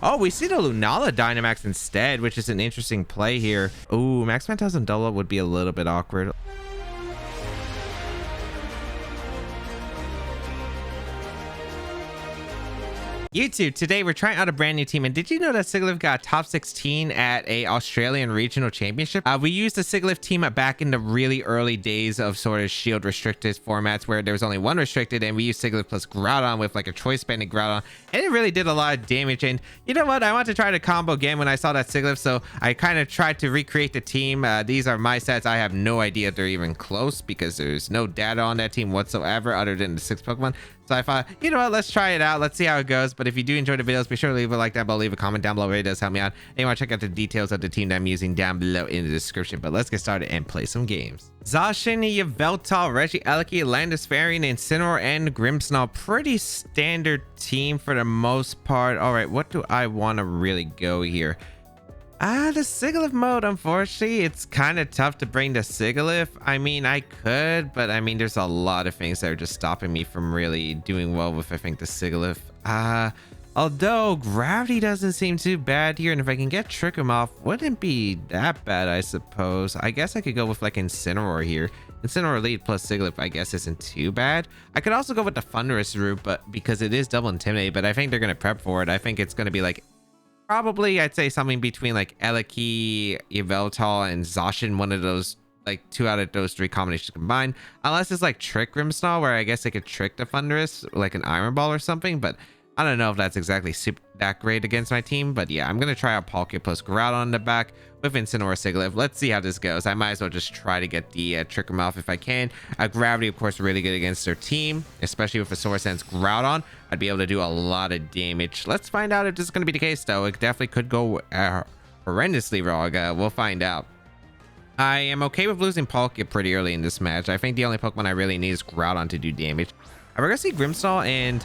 Oh, we see the Lunala Dynamax instead, which is an interesting play here. Ooh, Max Phantasm double up would be a little bit awkward. YouTube, today we're trying out a brand new team, and did you know that Sigilyph got top 16 at a Australian regional championship? We used the Sigilyph team back in the really early days of sort of shield restricted formats where there was only one restricted, and we used Sigilyph plus Groudon with like a choice banded Groudon, and it really did a lot of damage. And you know what, I want to try the combo again when I saw that Sigilyph, so I kind of tried to recreate the team. These are my sets. I have no idea if they're even close because there's no data on that team whatsoever other than the 6 Pokemon. So I thought, you know what, let's try it out. Let's see how it goes. But if you do enjoy the videos, be sure to leave a like down below, leave a comment down below. It really does help me out. And you want to check out the details of the team that I'm using down below in the description. But let's get started and play some games. Zacian, Yveltal, Regieleki, Landisfarian, Incineroar, and Grimmsnarl. Pretty standard team for the most part. All right, what do I want to really go here? The Sigilyph mode, unfortunately, it's kind of tough to bring the Sigilyph. I mean, I could, but I mean, there's a lot of things that are just stopping me from really doing well with, I think, the Sigilyph. Although Gravity doesn't seem too bad here, and if I can get Trick him off, wouldn't be that bad, I suppose. I guess I could go with like Incineroar here. Incineroar lead plus Sigilyph, I guess, isn't too bad. I could also go with the Thunderous route, but because it is double Intimidate, but I think they're going to prep for it. I think it's going to be like probably, I'd say something between like Eleki, Yveltal, and Zacian. One of those, like 2 out of those 3 combinations combined. Unless it's like Trick Grimmsnarl, where I guess they could trick the Thunderous, like an Iron Ball or something. But I don't know if that's exactly that great against my team. But yeah, I'm going to try out Palkia plus Groudon in the back with Incineroar Sigilyph. Let's see how this goes. I might as well just try to get the Trick him off if I can. Gravity, of course, really good against their team, especially with a Source Sense Groudon. I'd be able to do a lot of damage. Let's find out if this is going to be the case, though. It definitely could go horrendously wrong. We'll find out. I am okay with losing Palkia pretty early in this match. I think the only Pokemon I really need is Groudon to do damage. We're going to see Grimmsnarl, and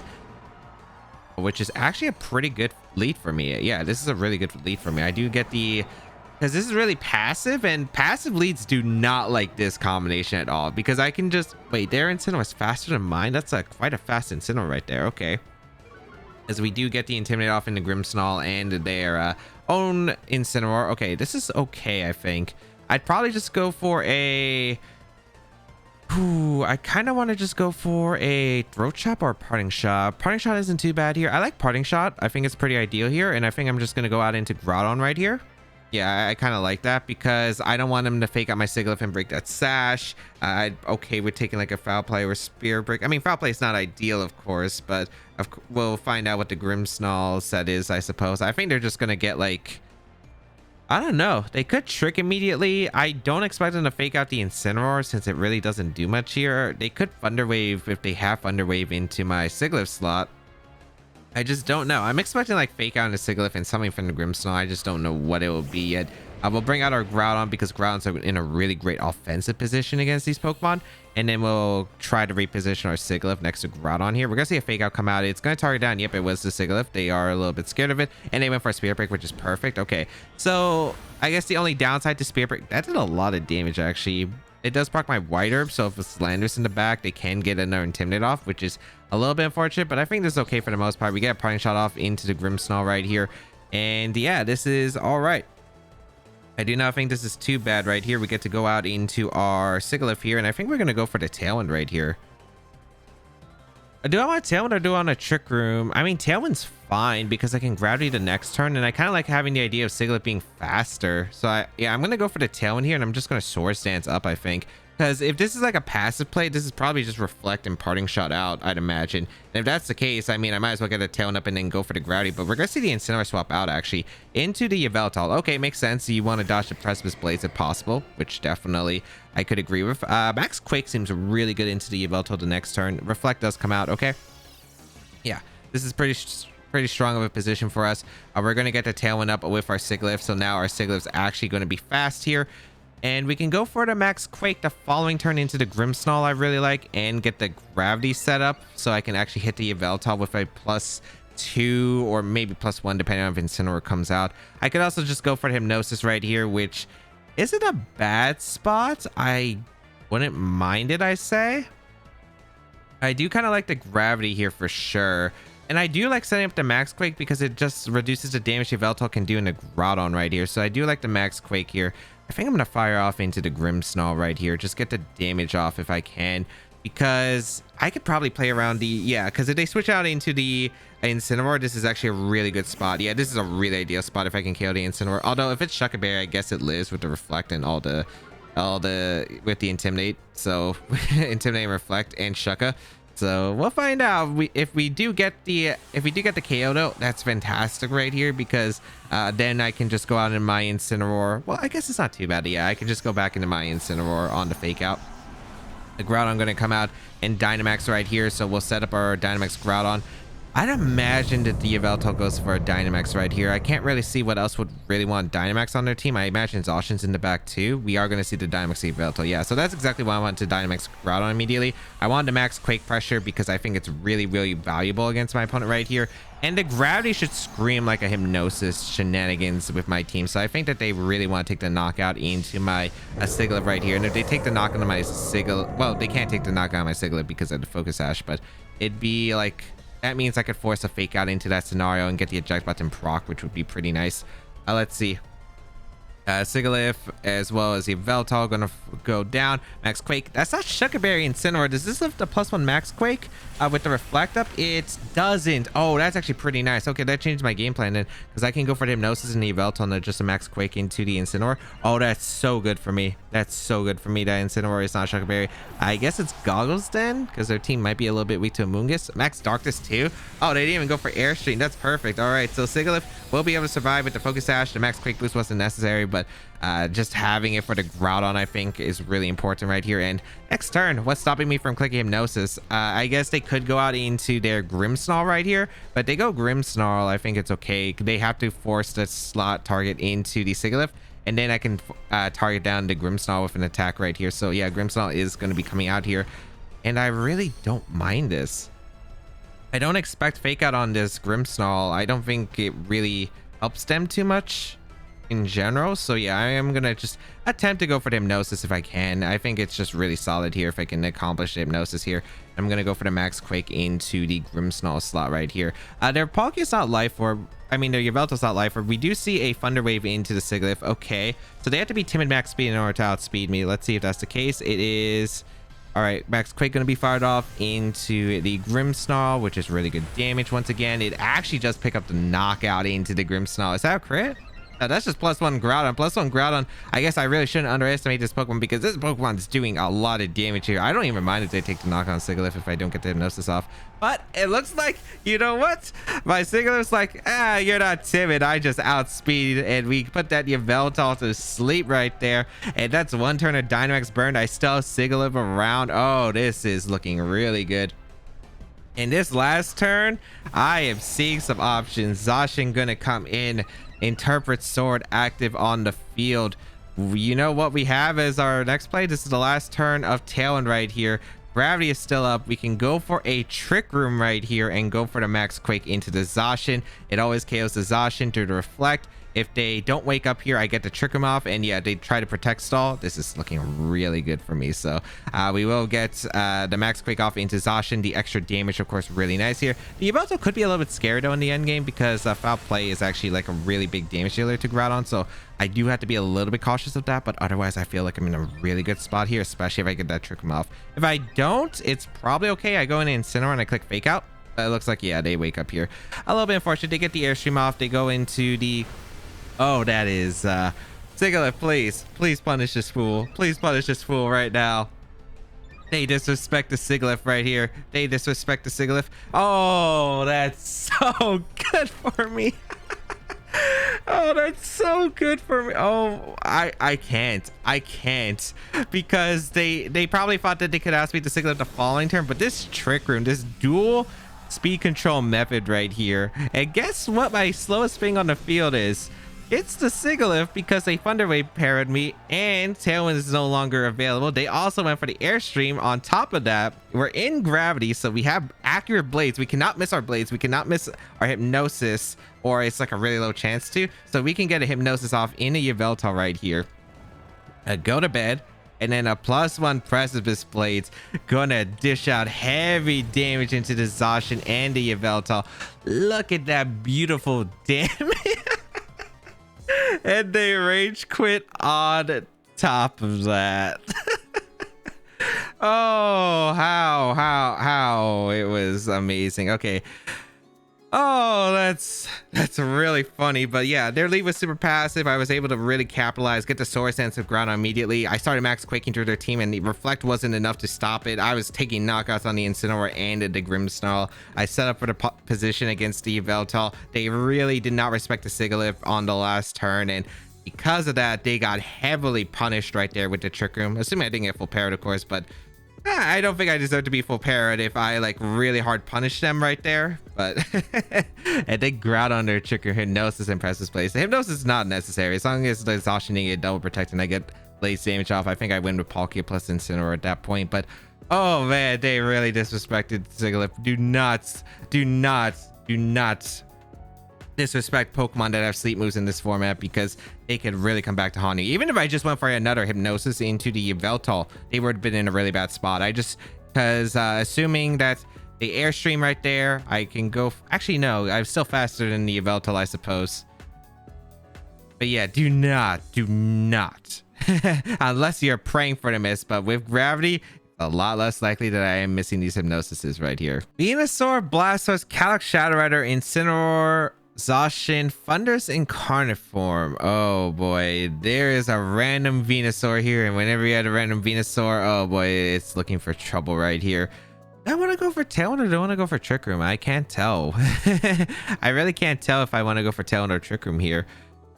which is actually a pretty good lead for me. Yeah, this is a really good lead for me. I do get the... because this is really passive, and passive leads do not like this combination at all, because I can just wait. Their Incineroar is faster than mine. That's quite a fast Incineroar right there. Okay, as we do get the Intimidate off into Grimmsnarl and their own Incineroar. Okay, this is okay. I think I'd probably just go for a... Ooh, I kind of want to just go for a Throat Chop or a Parting Shot. Parting Shot isn't too bad here. I like Parting Shot. I think it's pretty ideal here, and I think I'm just going to go out into Groudon right here. Yeah, I kind of like that because I don't want him to fake out my Sigilyph and break that Sash. I'm okay with taking like a Foul Play or Spear Break. I mean, Foul Play is not ideal, of course, but we'll find out what the Grimmsnarl set is, I suppose. I think they're just going to get like... I don't know. They could Trick immediately. I don't expect them to fake out the Incineroar since it really doesn't do much here. They could Thunder Wave if they have Thunder Wave into my Sigilyph slot. I just don't know. I'm expecting like fake out into Sigilyph and something from the Grimmsnarl. I just don't know what it will be yet. We'll bring out our Groudon because Groudon's in a really great offensive position against these Pokemon. And then we'll try to reposition our Sigilyph next to Groudon here. We're going to see a fake out come out. It's going to target down. Yep, it was the Sigilyph. They are a little bit scared of it. And they went for a Spirit Break, which is perfect. Okay, so I guess the only downside to Spirit Break, that did a lot of damage actually. It does proc my White Herb, so if it's Landorus in the back, they can get another Intimidate off, which is a little bit unfortunate, but I think this is okay for the most part. We get a Parting Shot off into the Grimmsnarl right here, and yeah, this is all right. I do not think this is too bad right here. We get to go out into our Sigilyph here, and I think we're going to go for the Tailwind right here. Do I want Tailwind or do I want a Trick Room? I mean, Tailwind's fine because I can Gravity the next turn, and I kind of like having the idea of Sigilyph being faster. So yeah, I'm going to go for the Tailwind here, and I'm just going to Swords Dance up, I think. Because if this is like a passive play, this is probably just Reflect and Parting Shot out, I'd imagine. And if that's the case, I mean, I might as well get a Tailwind up and then go for the Gravity. But we're going to see the Incineroar swap out, actually, into the Yveltal. Okay, makes sense. You want to dodge the Precipice Blades if possible, which definitely I could agree with. Max Quake seems really good into the Yveltal the next turn. Reflect does come out, okay? Yeah, this is pretty strong of a position for us. We're going to get the Tailwind up with our Sigilyph. So now our Sigilyph's actually going to be fast here. And we can go for the Max Quake the following turn into the Grimmsnarl I really like, and get the Gravity set up so I can actually hit the Yveltal with a +2 or maybe +1 depending on if Incineroar comes out. I could also just go for Hypnosis right here, which isn't a bad spot. I wouldn't mind it, I say. I do kind of like the Gravity here for sure. And I do like setting up the Max Quake because it just reduces the damage Yveltal can do in the Groudon right here. So I do like the Max Quake here. I think I'm going to fire off into the Grimmsnarl right here. Just get the damage off if I can. Because I could probably play around the... Yeah, because if they switch out into the Incineroar, this is actually a really good spot. Yeah, this is a really ideal spot if I can KO the Incineroar. Although if it's Shucker Berry, I guess it lives with the Reflect and with the Intimidate. So Intimidate and Reflect and Shucker. So we'll find out. If we do get the KO though, that's fantastic right here, because then I can just go out in my Incineroar. Well, I guess it's not too bad. Yeah, I can just go back into my Incineroar on the fake out. The Groudon going to come out and Dynamax right here, so we'll set up our Dynamax Groudon. I'd imagine that the Yveltal goes for a Dynamax right here. I can't really see what else would really want Dynamax on their team. I imagine Zacian's in the back too. We are going to see the Dynamax Yveltal. Yeah, so that's exactly why I want to Dynamax Groudon immediately. I wanted to max Quake Pressure because I think it's really, really valuable against my opponent right here. And the Gravity should scream like a Hypnosis shenanigans with my team. So I think that they really want to take the knockout into my Sigilyph right here. And if they take the knockout on my Sigilyph... Well, they can't take the knockout on my Sigilyph because of the Focus Sash, but it'd be like... That means I could force a fake out into that scenario and get the eject button proc, which would be pretty nice. Let's see. Sigilyph as well as the Yveltal gonna go down. Max Quake. That's not Shucker Berry Incineroar. Does this lift a +1 Max Quake with the Reflect up? It doesn't. Oh, that's actually pretty nice. Okay, that changed my game plan then, because I can go for the Hypnosis and the Yveltal and just a Max Quake into the Incineroar. Oh, that's so good for me. That's so good for me. That Incineroar is not Shucker Berry. I guess it's Goggles then, because their team might be a little bit weak to Amoonguss. Max Darkness too. Oh, they didn't even go for Airstream. That's perfect. All right, so Sigilyph will be able to survive with the Focus Sash. The Max Quake boost wasn't necessary, but just having it for the Groudon, I think, is really important right here. And next turn, what's stopping me from clicking Hypnosis? I guess they could go out into their Grimmsnarl right here, but they go Grimmsnarl. I think it's okay. They have to force the slot target into the Sigilyph, and then I can target down the Grimmsnarl with an attack right here. So yeah, Grimmsnarl is going to be coming out here, and I really don't mind this. I don't expect fake out on this Grimmsnarl. I don't think it really helps them too much in general. So yeah, I am gonna just attempt to go for the Hypnosis if I can. I think it's just really solid here if I can accomplish the Hypnosis here. I'm gonna go for the Max Quake into the Grimmsnarl slot right here. Their Palkia's not Life Orb. I mean, their Yveltal's not Life Orb. We do see a Thunder Wave into the Sigilyph. Okay, so they have to be Timid Max Speed in order to outspeed me. Let's see if that's the case. It is. All right, Max Quake going to be fired off into the Grimmsnarl, which is really good damage once again. It actually just picked up the knockout into the Grimmsnarl. Is that a crit? No, that's just +1 Groudon. +1 Groudon. I guess I really shouldn't underestimate this Pokemon, because this Pokemon's doing a lot of damage here. I don't even mind if they take the knock on Sigilyph if I don't get the Hypnosis off. But it looks like, you know what? My Sigilyph's like, you're not timid. I just outspeed, and we put that Yveltal to sleep right there. And that's one turn of Dynamax burned. I still have Sigilyph around. Oh, this is looking really good. In this last turn, I am seeing some options. Zacian gonna come in. Interpret Sword active on the field. You know what we have as our next play? This is the last turn of Tailwind right here. Gravity is still up. We can go for a Trick Room right here and go for the Max Quake into the Zacian. It always KOs the Zacian through the Reflect. If they don't wake up here, I get to Trick them off, and yeah, they try to Protect Stall. This is looking really good for me. So we will get the Max Quake off into Zacian. The extra damage, of course, really nice here. The Yveltal could be a little bit scary though in the end game, because Foul Play is actually like a really big damage dealer to Groudon. So I do have to be a little bit cautious of that, but otherwise I feel like I'm in a really good spot here, especially if I get that Trick them off. If I don't, it's probably okay. I go in Incineroar and I click Fake Out. It looks like, yeah, they wake up here. A little bit unfortunate. They get the Airstream off. They go into the... Oh, that is Sigilyph, please punish this fool. Please punish this fool right now. They disrespect the Sigilyph right here. They disrespect the Sigilyph. Oh, that's so good for me. Oh, that's so good for me. Oh, I can't, because they probably thought that they could outspeed the Sigilyph the following turn, but this Trick Room, this dual speed control method right here, and guess what my slowest thing on the field is? It's the Sigilyph, because they Thunder Wave parried me and Tailwind is no longer available. They also went for the Airstream. On top of that, we're in Gravity, so we have accurate Blades. We cannot miss our Blades. We cannot miss our Hypnosis, or it's like a really low chance to. So we can get a Hypnosis off in a Yveltal right here. Go to bed. and then a +1 Precipice Blades. Gonna dish out heavy damage into the Zacian and the Yveltal. Look at that beautiful damage. And they rage quit on top of that. Oh, how it was amazing. Okay. Oh, that's really funny. But yeah, their lead was super passive. I was able to really capitalize, get the Source Sense of Groudon immediately. I started max quaking through their team, and the Reflect wasn't enough to stop it. I was taking knockouts on the Incineroar and the Grimmsnarl. I set up for the position against the Yveltal. They really did not respect the Sigilyph on the last turn, and because of that, they got heavily punished right there with the Trick Room. Assuming I didn't get full parrot, of course, but I don't think I deserve to be full parrot if I like really hard punish them right there. But and they Groudon their Trick Room, Hypnosis, and Precipice Place. The Hypnosis is not necessary as long as the Zacian get double protect and I get Blaze damage off. I think I win with Palkia plus Incineroar at that point. But oh man, they really disrespected Sigilyph. Do not disrespect Pokemon that have sleep moves in this format, because they could really come back to haunt you. Even if I just went for another Hypnosis into the Yveltal, they would have been in a really bad spot. I just, because assuming that the Airstream right there, I can go actually no, I'm still faster than the Yveltal, I suppose. But yeah, do not unless you're praying for the miss. But with Gravity, a lot less likely that I am missing these Hypnosises right here. Venusaur, Blastoise, Calyx, Shadow Rider, Incineroar, Zacian, Thundurus, and Carniform. Oh boy, there is a random Venusaur here, and whenever you had a random Venusaur, oh boy, it's looking for trouble right here. Do I want to go for Tailwind or do I want to go for Trick Room? I can't tell. I really can't tell if I want to go for Tailwind or Trick Room here.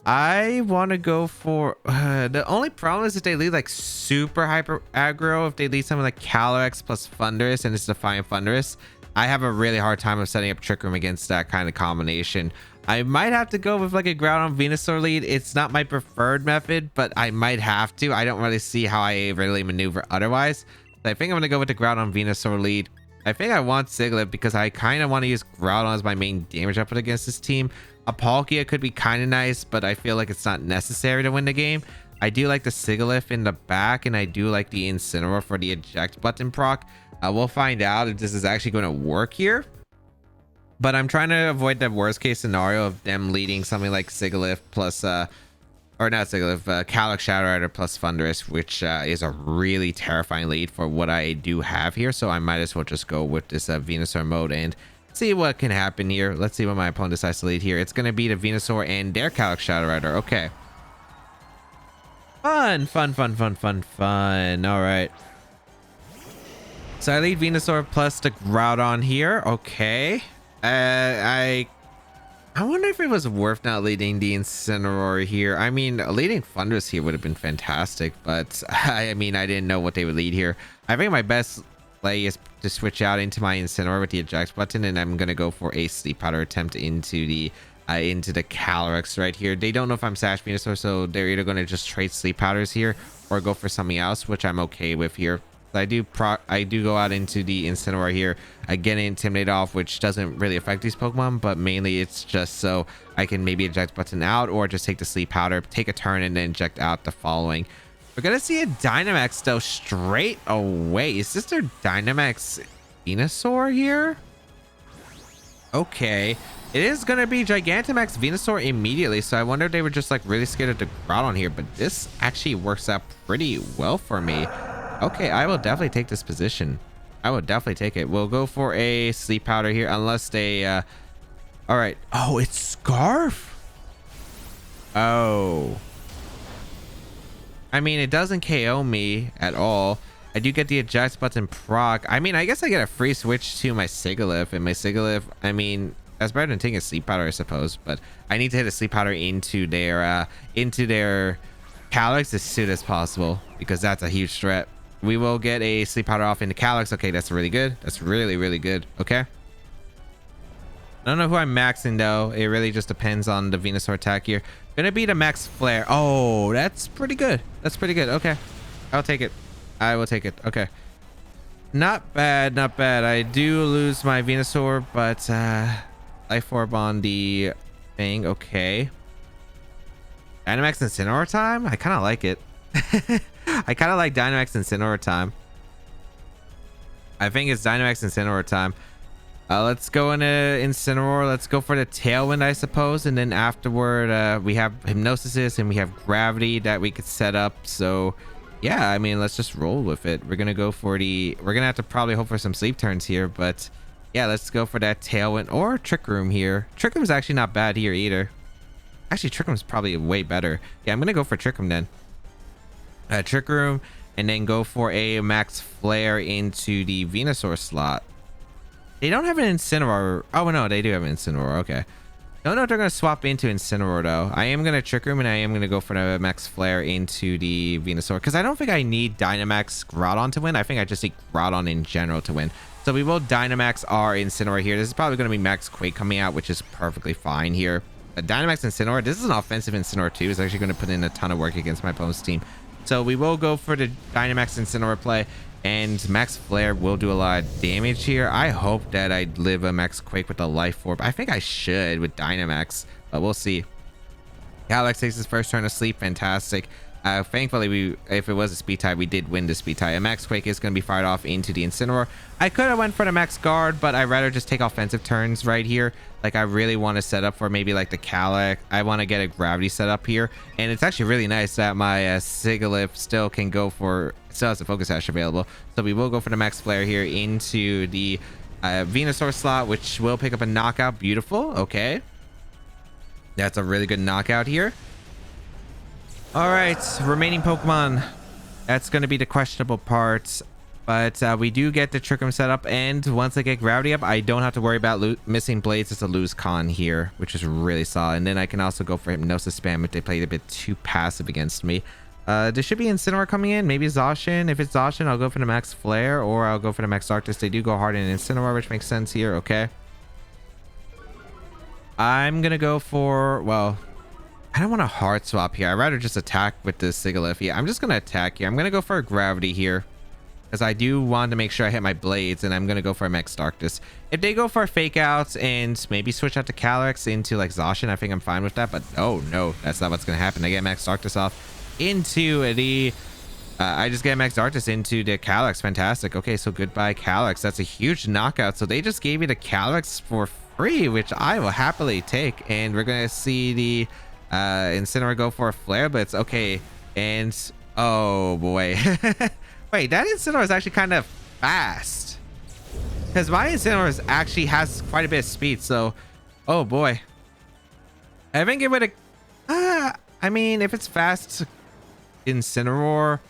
I want to go for the only problem is if they lead like super hyper aggro, if they lead something like Calyx plus Thundurus and it's Defiant Thundurus, I have a really hard time of setting up Trick Room against that kind of combination. I might have to go with like a Groudon Venusaur lead. It's not my preferred method, but I might have to. I don't really see how I really maneuver otherwise. So I think I'm going to go with the Groudon Venusaur lead. I think I want Sigilyph because I kind of want to use Groudon as my main damage output against this team. A Palkia could be kind of nice, but I feel like it's not necessary to win the game. I do like the Sigilyph in the back, and I do like the Incineroar for the eject button proc. We'll find out if this is actually going to work here. But I'm trying to avoid the worst case scenario of them leading something like Sigilyph plus, or not Sigilyph, Calyx, Shadow Rider plus Thundurus, which is a really terrifying lead for what I do have here. So I might as well just go with this Venusaur mode and see what can happen here. Let's see what my opponent decides to lead here. It's going to be the Venusaur and their Calyx, Shadow Rider. Okay. Fun. All right. So I lead Venusaur plus the Groudon here. Okay. I wonder if it was worth not leading the Incineroar here. I mean, leading Thundurus here would have been fantastic, but I mean, I didn't know what they would lead here. I think my best play is to switch out into my Incineroar with the eject button, and I'm gonna go for a Sleep Powder attempt into the Calyx right here. They don't know if I'm Sash Venusaur, so they're either gonna just trade Sleep Powders here or go for something else, which I'm okay with here. I do go out into the Incineroar here. I get Intimidate off, which doesn't really affect these Pokemon, but mainly it's just so I can maybe eject button out or just take the Sleep Powder, take a turn, and then inject out the following. We're gonna see a Dynamax though straight away. Is this their Dynamax Venusaur here? Okay. It is gonna be Gigantamax Venusaur immediately, so I wonder if they were just like really scared of the Groudon here, but this actually works out pretty well for me. Okay, I will definitely take this position. I will definitely take it. We'll go for a Sleep Powder here unless they all right. Oh, it's Scarf. Oh, I mean, it doesn't KO me at all. I do get the eject button proc. I mean, I guess I get a free switch to my Sigilyph, and my Sigilyph, I mean, that's better than taking a Sleep Powder, I suppose, but I need to hit a Sleep Powder into their Calyx as soon as possible, because that's a huge threat. We will get a Sleep Powder off into Calyx. Okay, that's really good. That's really, really good. Okay. I don't know who I'm maxing, though. It really just depends on the Venusaur attack here. Gonna be the Max Flare. Oh, that's pretty good. That's pretty good. Okay. I'll take it. I will take it. Okay. Not bad. Not bad. I do lose my Venusaur, but Life Orb on the thing. Okay. Dynamax Incineroar time? I kind of like it. I kind of like Dynamax Incineroar time. I think it's Dynamax Incineroar time. Let's go into Incineroar. Let's go for the Tailwind, I suppose. And then afterward, we have Hypnosis and we have Gravity that we could set up. So, yeah, I mean, let's just roll with it. We're going to go for the... We're going to have to probably hope for some sleep turns here. But, yeah, let's go for that Tailwind or Trick Room here. Trick Room's actually not bad here either. Actually, Trick Room's probably way better. Yeah, I'm going to go for Trick Room then. Trick Room, and then go for a Max Flare into the Venusaur slot. They don't have an Incineroar. Oh, no, they do have an Incineroar. Okay. Don't know if they're going to swap into Incineroar, though. I am going to Trick Room, and I am going to go for the Max Flare into the Venusaur, because I don't think I need Dynamax Groudon to win. I think I just need Groudon in general to win. So we will Dynamax our Incineroar here. This is probably going to be Max Quake coming out, which is perfectly fine here. Dynamax Incineroar. This is an offensive Incineroar, too. It's actually going to put in a ton of work against my opponent's team. So we will go for the Dynamax Incineroar play, and Max Flare will do a lot of damage here. I hope that I live a Max Quake with the Life Orb. I think I should with Dynamax, but we'll see. Alex takes his first turn to sleep. Fantastic. Thankfully, if it was a speed tie, we did win the speed tie. A Max Quake is going to be fired off into the Incineroar. I could have went for the Max Guard, but I'd rather just take offensive turns right here. Like, I really want to set up for maybe like the Calyx. I want to get a Gravity set up here. And it's actually really nice that my Sigilyph still can go for... Still has a Focus Sash available. So we will go for the Max Flare here into the Venusaur slot, which will pick up a knockout. Beautiful. Okay. That's a really good knockout here. All right, remaining Pokemon. That's going to be the questionable part. But we do get the Trick Room set up. And once I get Gravity up, I don't have to worry about missing Blades. It's a lose con here, which is really solid. And then I can also go for Hypnosis Spam if they played a bit too passive against me. There should be Incineroar coming in. Maybe Zacian. If it's Zacian, I'll go for the Max Flare. Or I'll go for the Max Darkness. They do go hard in Incineroar, which makes sense here. Okay. I'm going to go for... Well... I don't want a hard swap here. I'd rather just attack with this Sigilyph. Yeah, I'm just going to attack here. I'm going to go for a Gravity here, because I do want to make sure I hit my Blades, and I'm going to go for a Max Darkness. If they go for Fake Outs and maybe switch out the Calyx into like Zacian, I think I'm fine with that. But oh no, that's not what's going to happen. I get Max Darkness off into the... I just get Max Darkness into the Calyx. Fantastic. Okay, so goodbye Calyx. That's a huge knockout. So they just gave me the Calyx for free, which I will happily take. And we're going to see the... Incineroar go for a Flare Blitz. Okay, and oh boy. Wait, that Incineroar is actually kind of fast, because my Incineroar actually has quite a bit of speed. So oh boy, I think it would have I mean, if it's fast Incineroar,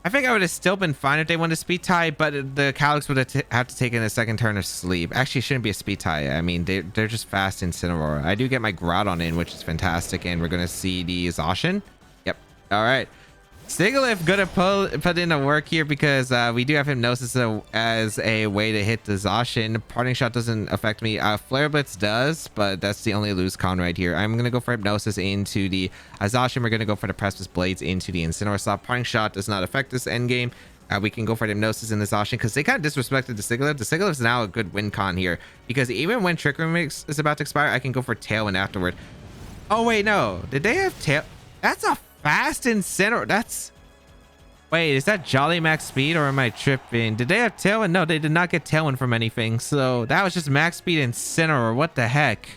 I think I would have still been fine if they won the speed tie, but the Calyx would have to take in a second turn of sleep. Actually, it shouldn't be a speed tie. I mean, they're just fast Incineroar. I do get my Groudon in, which is fantastic, and we're going to see the Zacian. Yep. All right. Sigilyph gonna put in the work here, because we do have Hypnosis as a way to hit the Zacian. Parting Shot doesn't affect me. Flare Blitz does, but that's the only lose con right here. I'm gonna go for Hypnosis into the Zacian. We're gonna go for the Precipice Blades into the Incineroar slot. Parting Shot does not affect this endgame. We can go for Hypnosis in the Zacian, because they kind of disrespected the Sigilyph. The Sigilyph is now a good win con here, because even when Trick Room is about to expire, I can go for Tailwind afterward. Oh wait, no. Did they have Tail? That's a fast Incineroar. That's... Wait, is that Jolly Max Speed, or am I tripping? Did they have Tailwind? No, they did not get Tailwind from anything. So that was just Max Speed Incineroar. What the heck?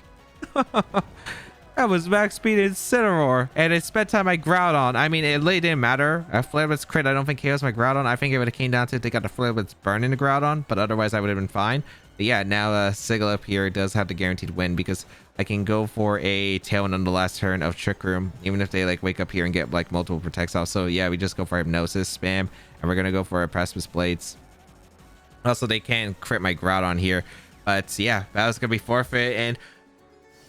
That was Max Speed Incineroar. And it spent time my Groudon. I mean, it really didn't matter. A Flare Blitz crit, I don't think KOs my Groudon. I think it would have came down to if they got the Flare Blitz burn in the Groudon, but otherwise I would have been fine. But yeah, now Sigilyph here does have the guaranteed win, because I can go for a Tailwind on the last turn of Trick Room, even if they like wake up here and get like multiple Protects off. So yeah, we just go for Hypnosis Spam, and we're gonna go for a Precipice Blades. Also, they can crit my Groudon here, but yeah, that was gonna be forfeit. And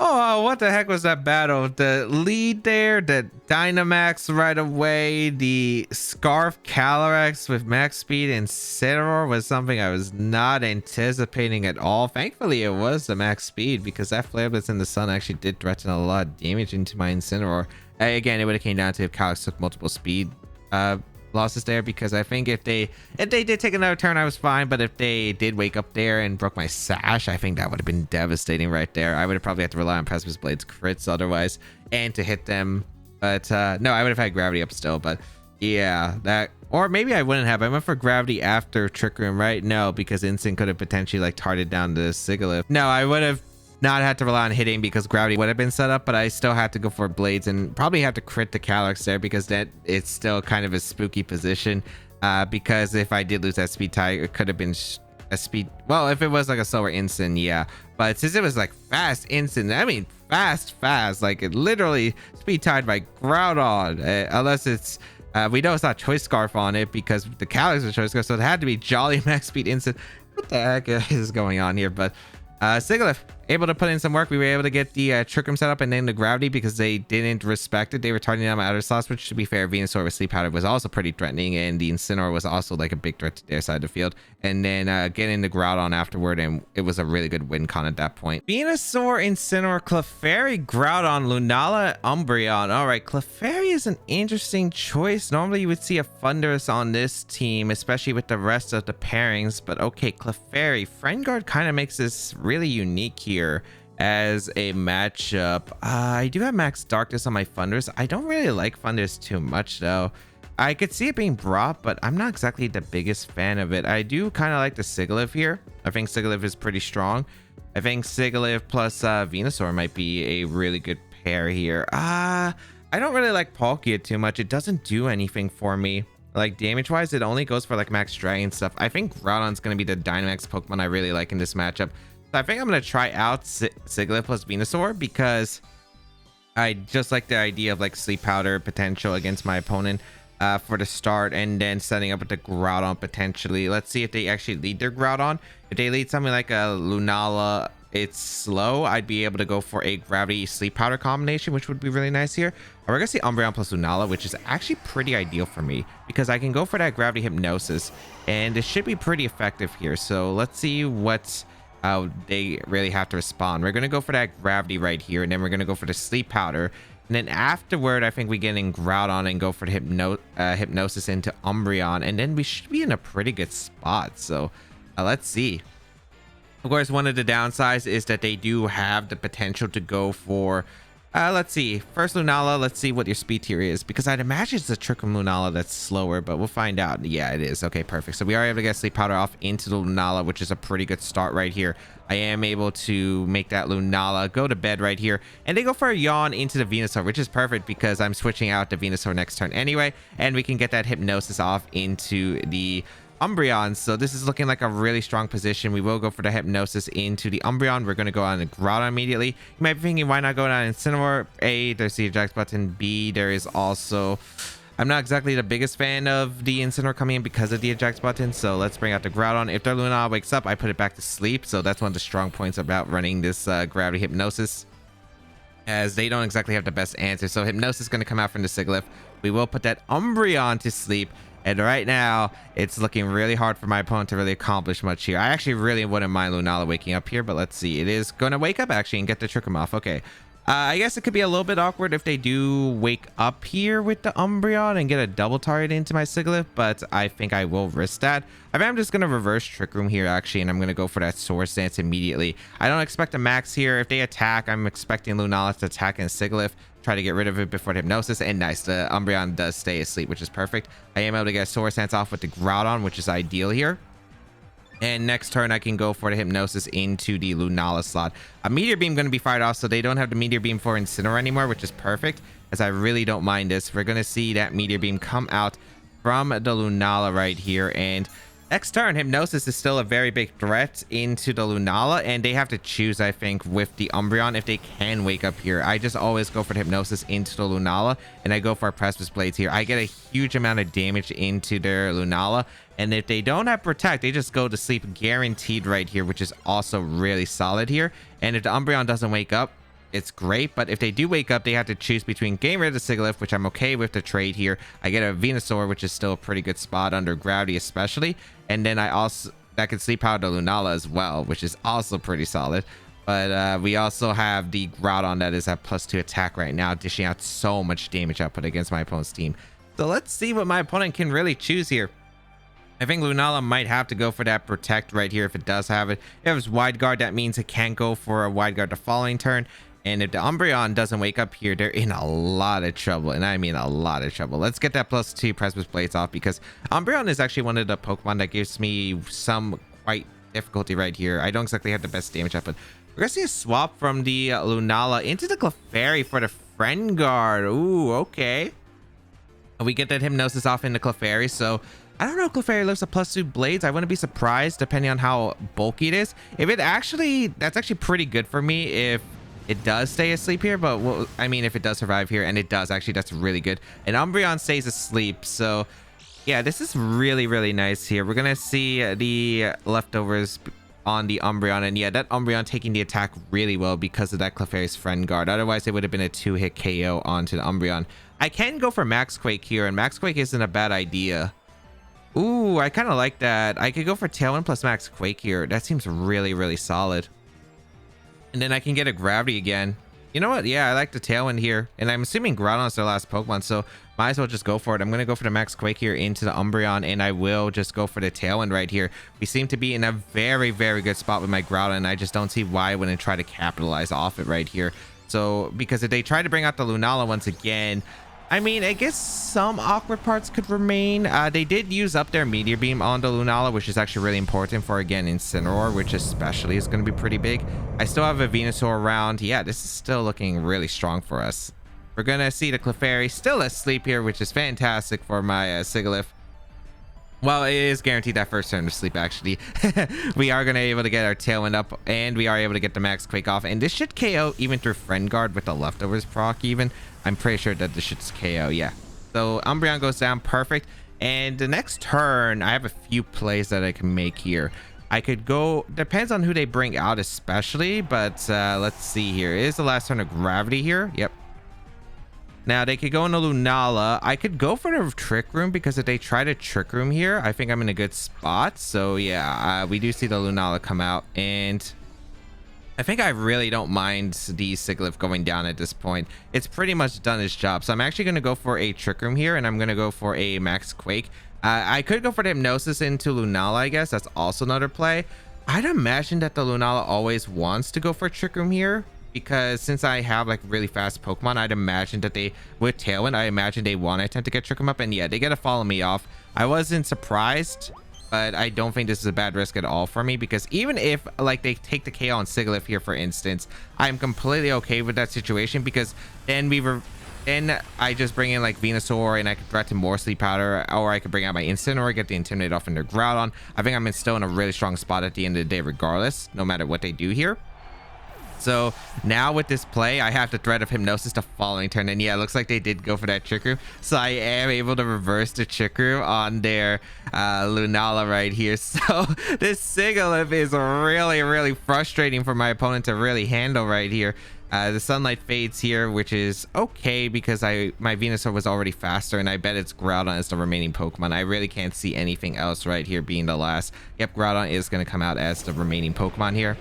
oh, what the heck was that battle? The lead there, the Dynamax right away, the Scarf Calyrex with max speed and Incineroar was something I was not anticipating at all. Thankfully, it was the max speed, because that Flare Blitz in the sun actually did threaten a lot of damage into my Incineroar. Again, it would have came down to if Calyx took multiple speed losses there, because I think if they did take another turn, I was fine. But if they did wake up there and broke my Sash, I think that would have been devastating right there. I would have probably had to rely on Precipice Blades crits otherwise, and to hit them. But no, I would have had Gravity up still. But Yeah, that, or maybe I wouldn't have. I went for gravity after Trick Room, right? No, because instant could have potentially like tarted down the Sigilyph. No, I would have not had to rely on hitting because gravity would have been set up, but I still had to go for blades and probably have to crit the Calyx there because that it's still kind of a spooky position. Because if I did lose that speed tie, it could have been a speed. Well, if it was like a slower instant, yeah. But since it was like fast instant, I mean fast, like it literally speed tied by Groudon, unless it's. We know it's not Choice Scarf on it because the Calyx was Choice Scarf, so it had to be Jolly Max Speed Instant. What the heck is going on here? But Sigilyph able to put in some work. We were able to get the Trick Room set up and then the gravity because they didn't respect it. They were targeting down my outer slots, which to be fair, Venusaur with Sleep Powder was also pretty threatening, and the Incineroar was also like a big threat to their side of the field. And then getting the Groudon afterward, and it was a really good win con at that point. Venusaur, Incineroar, Clefairy, Groudon, Lunala, Umbreon. All right, Clefairy is an interesting choice. Normally you would see a Thundurus on this team, especially with the rest of the pairings, but okay, Clefairy. Friend Guard kind of makes this really unique here as a matchup. I do have Max Darkness on my Thundurus. I don't really like Thundurus too much though. I could see it being brought, but I'm not exactly the biggest fan of it. I do kind of like the Sigilyph here. I think Sigilyph is pretty strong. I think Sigilyph plus Venusaur might be a really good pair here. I don't really like Palkia too much. It doesn't do anything for me. Like damage wise, it only goes for like Max Dragon stuff. I think Groudon's going to be the Dynamax Pokemon I really like in this matchup. So I think I'm going to try out Sigilyph plus Venusaur because I just like the idea of like Sleep Powder potential against my opponent for the start, and then setting up with the Groudon potentially. Let's see if they actually lead their Groudon. If they lead something like a Lunala, it's slow, I'd be able to go for a Gravity Sleep Powder combination, which would be really nice here. We're going to see Umbreon plus Lunala, which is actually pretty ideal for me because I can go for that Gravity Hypnosis, and it should be pretty effective here. So let's see what they really have to respond. We're going to go for that Gravity right here, and then we're going to go for the Sleep Powder. And then afterward, I think we get in Groudon and go for the Hypnosis into Umbreon, and then we should be in a pretty good spot. So let's see. Of course, one of the downsides is that they do have the potential to go for let's see, first Lunala. Let's see what your speed tier is, because I'd imagine it's a Trick Room Lunala that's slower, but we'll find out. Yeah, it is. Okay, perfect. So we are able to get Sleep Powder off into the Lunala, which is a pretty good start right here. I am able to make that Lunala go to bed right here, and they go for a Yawn into the Venusaur, which is perfect because I'm switching out the Venusaur next turn anyway, and we can get that Hypnosis off into the Umbreon. So this is looking like a really strong position. We will go for the Hypnosis into the Umbreon. We're going to go on the Groudon immediately. You might be thinking, why not go down Incineroar? A, there's the eject button. B, there is also, I'm not exactly the biggest fan of the Incineroar coming in because of the eject button. So let's bring out the Groudon. If their Lunala wakes up, I put it back to sleep. So that's one of the strong points about running this Gravity Hypnosis, as they don't exactly have the best answer. So Hypnosis is going to come out from the Sigilyph. We will put that Umbreon to sleep. And right now, it's looking really hard for my opponent to really accomplish much here. I actually really wouldn't mind Lunala waking up here, but let's see. It is going to wake up, actually, and get the Trick Room off. Okay. I guess it could be a little bit awkward if they do wake up here with the Umbreon and get a double target into my Sigilyph, but I think I will risk that. I think I'm just going to reverse Trick Room here, actually, and I'm going to go for that Swords Dance immediately. I don't expect a max here. If they attack, I'm expecting Lunala to attack in Sigilyph, try to get rid of it before the Hypnosis, and nice, the Umbreon does stay asleep, which is perfect. I am able to get a Swords Dance off with the Groudon, which is ideal here. And next turn, I can go for the Hypnosis into the Lunala slot. A Meteor Beam going to be fired off, so they don't have the Meteor Beam for Incineroar anymore, which is perfect, as I really don't mind this. We're going to see that Meteor Beam come out from the Lunala right here, and next turn, Hypnosis is still a very big threat into the Lunala, and they have to choose, I think, with the Umbreon if they can wake up here. I just always go for the Hypnosis into the Lunala, and I go for Precipice Blades here. I get a huge amount of damage into their Lunala, and if they don't have Protect, they just go to sleep guaranteed right here, which is also really solid here. And if the Umbreon doesn't wake up, it's great, but if they do wake up, they have to choose between getting rid of the Sigilyph, which I'm okay with the trade here. I get a Venusaur, which is still a pretty good spot under Gravity especially, and then that can Sleep Powder the Lunala as well, which is also pretty solid. But we also have the Groudon that is at +2 attack right now, dishing out so much damage output against my opponent's team. So let's see what my opponent can really choose here. I think Lunala might have to go for that Protect right here if it does have it. If it's Wide Guard, that means it can't go for a Wide Guard the following turn. And if the Umbreon doesn't wake up here, they're in a lot of trouble. And I mean a lot of trouble. Let's get that +2 Precipice Blades off, because Umbreon is actually one of the Pokemon that gives me some quite difficulty right here. I don't exactly have the best damage up, but we're going to see a swap from the Lunala into the Clefairy for the Friend Guard. Ooh, okay. We get that Hypnosis off into Clefairy, so I don't know if Clefairy lives a +2 blades. I wouldn't be surprised depending on how bulky it is. If it actually, that's actually pretty good for me if it does stay asleep here, but well, I mean, if it does survive here, and it does, actually, that's really good. And Umbreon stays asleep, so yeah, this is really, really nice here. We're gonna see the leftovers on the Umbreon, and yeah, that Umbreon taking the attack really well because of that Clefairy's Friend Guard. Otherwise, it would have been a 2-hit KO onto the Umbreon. I can go for Max Quake here, and Max Quake isn't a bad idea. Ooh, I kind of like that. I could go for Tailwind plus Max Quake here. That seems really, really solid. And then I can get a Gravity again. You know what? Yeah, I like the Tailwind here. And I'm assuming Groudon is their last Pokemon, so might as well just go for it. I'm going to go for the Max Quake here into the Umbreon, and I will just go for the Tailwind right here. We seem to be in a very, very good spot with my Groudon, and I just don't see why I wouldn't try to capitalize off it right here. So, because if they try to bring out the Lunala once again, I mean, I guess some awkward parts could remain. They did use up their Meteor Beam on the Lunala, which is actually really important for, again, Incineroar, which especially is going to be pretty big. I still have a Venusaur around. Yeah, this is still looking really strong for us. We're going to see the Clefairy still asleep here, which is fantastic for my Sigilyph. Well, it is guaranteed that first turn to sleep, actually. We are going to be able to get our Tailwind up, and we are able to get the Max Quake off. And this should KO even through Friend Guard with the leftovers proc even. I'm pretty sure that this should KO, yeah. So Umbreon goes down, perfect. And the next turn, I have a few plays that I can make here. I could go, depends on who they bring out especially, but let's see here. It is the last turn of Gravity here. Yep. Now, they could go into Lunala. I could go for the Trick Room, because if they try to Trick Room here, I think I'm in a good spot. So, yeah, we do see the Lunala come out. And I think I really don't mind the Sigilyph going down at this point. It's pretty much done its job. So, I'm actually going to go for a Trick Room here, and I'm going to go for a Max Quake. I could go for the Hypnosis into Lunala, I guess. That's also another play. I'd imagine that the Lunala always wants to go for Trick Room here, because since I have like really fast Pokemon, I'd imagine that they, with Tailwind, I imagine they want to attempt to get Trick 'em up, and yeah, they gotta follow me off. I wasn't surprised, but I don't think this is a bad risk at all for me, because even if like they take the KO on Sigilyph here, for instance, I'm completely okay with that situation, because then I just bring in like Venusaur, and I could threaten more Sleep Powder, or I could bring out my Incineroar, get the Intimidate off into Groudon. I think I'm still in a really strong spot at the end of the day regardless, no matter what they do here. So now with this play, I have the threat of Hypnosis the following turn. And yeah, it looks like they did go for that Trick Room. So I am able to reverse the Trick Room on their Lunala right here. So this Sigilyph is really, really frustrating for my opponent to really handle right here. The Sunlight fades here, which is okay, because my Venusaur was already faster, and I bet it's Groudon as the remaining Pokemon. I really can't see anything else right here being the last. Yep, Groudon is going to come out as the remaining Pokemon here.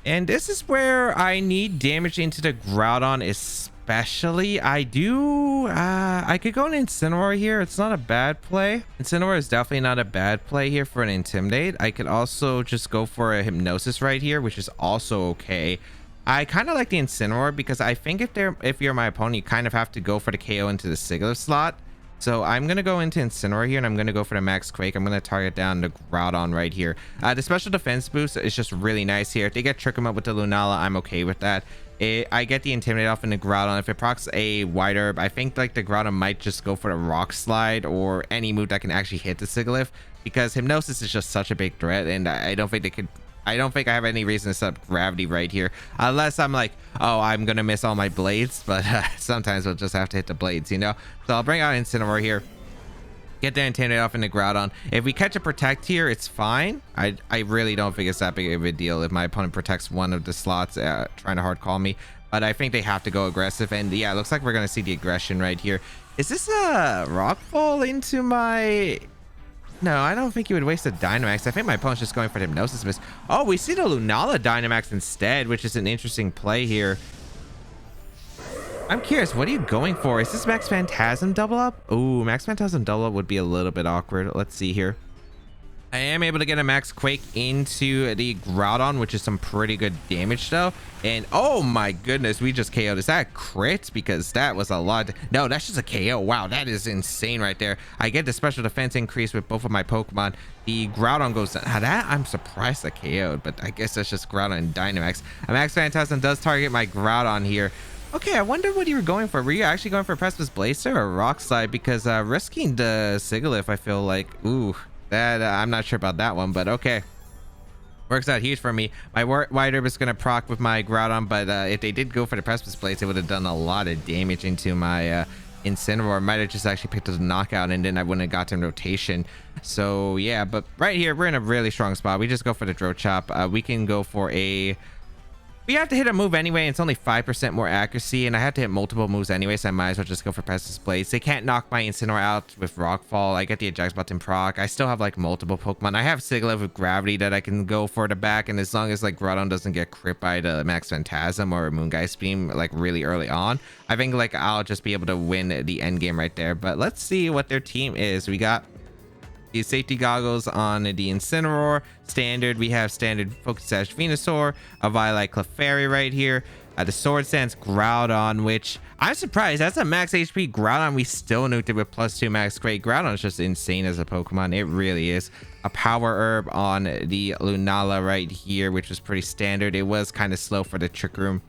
And this is where I need damage into the Groudon especially. I could go an Incineroar here. It's not a bad play. Incineroar is definitely not a bad play here for an Intimidate. I could also just go for a Hypnosis right here, which is also okay. I kind of like the Incineroar, because I think if you're my opponent, you kind of have to go for the KO into the Sigilyph slot. So I'm going to go into Incineroar here, and I'm going to go for the Max Quake. I'm going to target down the Groudon right here. The special defense boost is just really nice here. If they get Trick 'em up with the Lunala, I'm okay with that. I get the Intimidate off in the Groudon. If it procs a White Herb, I think like the Groudon might just go for the Rock Slide or any move that can actually hit the Sigilyph, because Hypnosis is just such a big threat, and I don't think they could... I don't think I have any reason to set up Gravity right here, unless I'm like, oh, I'm gonna miss all my blades, but sometimes we'll just have to hit the blades, you know. So I'll bring out Incineroar here, get the Intimidate off into Groudon. If we catch a Protect here, it's fine. I really don't think it's that big of a deal if my opponent protects one of the slots trying to hard call me, but I think they have to go aggressive. And yeah, it looks like we're gonna see the aggression right here. Is this a Rock Fall into my... No, I don't think you would waste a Dynamax. I think my opponent's just going for the Hypnosis miss. Oh, we see the Lunala Dynamax instead, which is an interesting play here. I'm curious, what are you going for? Is this Max Phantasm double up? Ooh, Max Phantasm double up would be a little bit awkward. Let's see here. I am able to get a max quake into the Groudon, which is some pretty good damage though. And oh my goodness, we just KO'd. Is that crit? Because that was a lot. No, that's just a KO. Wow, that is insane right there. I get the special defense increase with both of my Pokemon. The Groudon goes down. That I'm surprised I KO'd, but I guess that's just Groudon and Dynamax. A max Phantasm does target my Groudon here. Okay, I wonder what you were going for. Were you actually going for Precipice Blaster or Rock Slide? Because risking the Sigilyph, I feel like, ooh, that I'm not sure about that one, but okay. Works out huge for me. My Wide Herb is going to proc with my Groudon, but if they did go for the Precipice Blaze, it would have done a lot of damage into my Incineroar. Might have just actually picked up the knockout, and then I wouldn't have gotten rotation. So yeah, but right here, we're in a really strong spot. We just go for the Drill Chop. We can go for a... We have to hit a move anyway. It's only 5% more accuracy, and I have to hit multiple moves anyway, so I might as well just go for Precipice Blaze. They can't knock my Incineroar out with Rockfall. I get the Eject Button proc. I still have like multiple Pokemon. I have Sigilyph with Gravity that I can go for the back, and as long as like Groudon doesn't get crit by the Max Phantasm or Moongeist Beam like really early on, I think like I'll just be able to win the end game right there. But let's see what their team is. We got the safety goggles on the Incineroar. Standard, we have standard Focus Sash Venusaur, a Violet Clefairy right here. The Sword Stance Groudon, which I'm surprised. That's a max HP Groudon. We still nuked it with +2 max crate. Groudon is just insane as a Pokemon. It really is. A Power Herb on the Lunala right here, which was pretty standard. It was kind of slow for the Trick Room.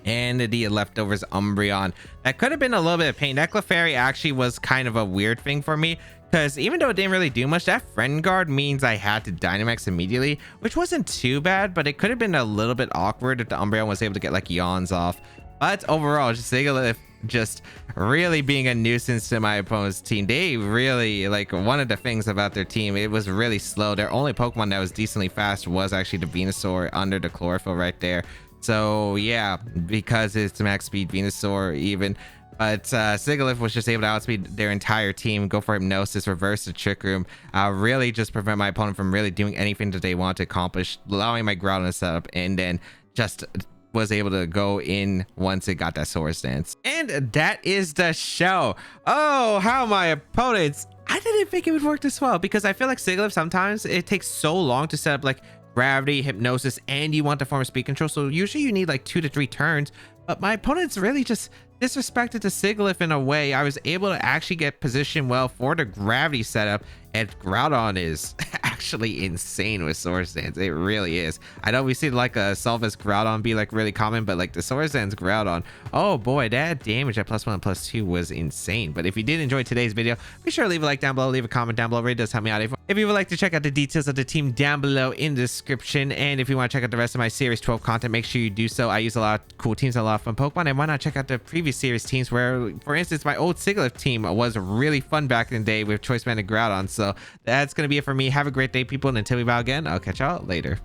And the leftovers Umbreon. That could have been a little bit of pain. That Clefairy actually was kind of a weird thing for me, because even though it didn't really do much, that Friend Guard means I had to Dynamax immediately, which wasn't too bad, but it could have been a little bit awkward if the Umbreon was able to get like yawns off. But overall, just Sigilyph just really being a nuisance to my opponent's team. They really, like, one of the things about their team, it was really slow. Their only Pokemon that was decently fast was actually the Venusaur under the Chlorophyll right there. So yeah, because it's max speed Venusaur even. But Sigilyph was just able to outspeed their entire team, go for Hypnosis, reverse the Trick Room, really just prevent my opponent from really doing anything that they want to accomplish, allowing my Groudon to set up, and then just was able to go in once it got that Sword Stance. And that is the show. Oh, how my opponents... I didn't think it would work this well, because I feel like Sigilyph sometimes it takes so long to set up like Gravity, Hypnosis, and you want the form of Speed Control, so usually you need like 2 to 3 turns. But my opponents really just disrespected the Sigilyph in a way. I was able to actually get positioned well for the Gravity setup, and Groudon is actually insane with Sword Stance. It really is. I know we see like a Salvis Groudon be like really common, but like the Sword Stance Groudon, oh boy, that damage at +1 and +2 was insane. But if you did enjoy today's video, be sure to leave a like down below, leave a comment down below. It really does help me out. If you would like to check out the details of the team down below in the description, and if you want to check out the rest of my Series 12 content, make sure you do so. I use a lot of cool teams and a lot of fun Pokemon, and why not check out the previous series teams where, for instance, my old Sigilyph team was really fun back in the day with Choice Band and Groudon. So that's going to be it for me. Have a great day, people, and until we bow again, I'll catch y'all later.